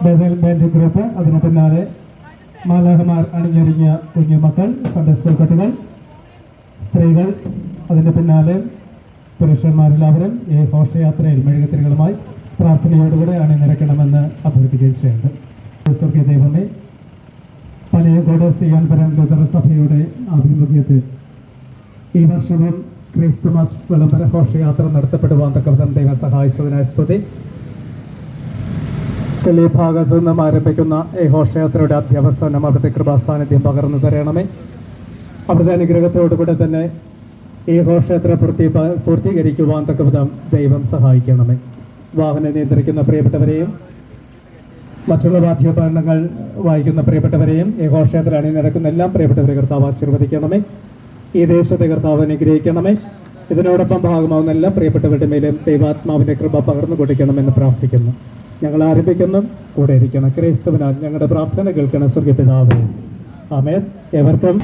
ബദൽ band group, അതിന് പിന്നാലെ മാലാഹമാർ അണിഞ്ഞൊരുങ്ങിയ കുഞ്ഞുമക്കൾ, സൺഡേ സ്കൂൾ കുട്ടികൾ, സ്ത്രീകൾ, അതിന് പിന്നാലെ പുരുഷന്മാരെല്ലാവരും ഈ ഘോഷയാത്രയിൽ മെഴുകുതിരികളുമായി പ്രാർത്ഥനയോടുകൂടെ അണിനിരക്കണമെന്ന് അഭ്യർത്ഥിക്കുകയും ചെയ്യുന്നുണ്ട്. സ്വർഗീയ ദൈവമേ, പനയങ്കോട് സിയാൻപുരം ലൂഥറൻ സഭയുടെ ആഭിമുഖ്യത്തിൽ ഈ വർഷവും ക്രിസ്തുമസ് വിളംബര ഘോഷയാത്ര നടത്തപ്പെടുവാൻ തക്കവിധം ദൈവം സഹായിച്ചതിനായി സ്തുതി. കിളി ഭാഗത്തു നിന്നും ആരംഭിക്കുന്ന ഈ ഘോഷയാത്രയുടെ അധ്യവസാനം അവിടുത്തെ കൃപാസാന്നിധ്യം പകർന്നു തരണമേ. അവിടുത്തെ അനുഗ്രഹത്തോടുകൂടെ തന്നെ ഈ ഘോഷയാത്ര പൂർത്തീകരിക്കുവാൻ തക്കവിധം ദൈവം സഹായിക്കണമേ. വാഹനം നിയന്ത്രിക്കുന്ന പ്രിയപ്പെട്ടവരെയും മറ്റുള്ള വാദ്യോപകരണങ്ങൾ വായിക്കുന്ന പ്രിയപ്പെട്ടവരെയും ഈ ഘോഷയാത്ര അണിനിരക്കുന്ന എല്ലാം പ്രിയപ്പെട്ടവരെ കർത്താവ് ആശീർവദിക്കണമേ. ഈ ദേശത്തെ കർത്താവ് അനുഗ്രഹിക്കണമേ. ഇതിനോടൊപ്പം ഭാഗമാവുന്ന എല്ലാ പ്രിയപ്പെട്ടവരുടെ മേലും ദൈവാത്മാവിൻ്റെ കൃപ പകർന്നു കൊടുക്കണമെന്ന് പ്രാർത്ഥിക്കുന്നു. ഞങ്ങൾ ആരംഭിക്കുന്നു, കൂടെ ഇരിക്കണം. ക്രിസ്തുവിനാൽ ഞങ്ങളുടെ പ്രാർത്ഥന കേൾക്കണം സ്വർഗ്ഗപിതാവേ. ആമേൻ. ഏവർക്കും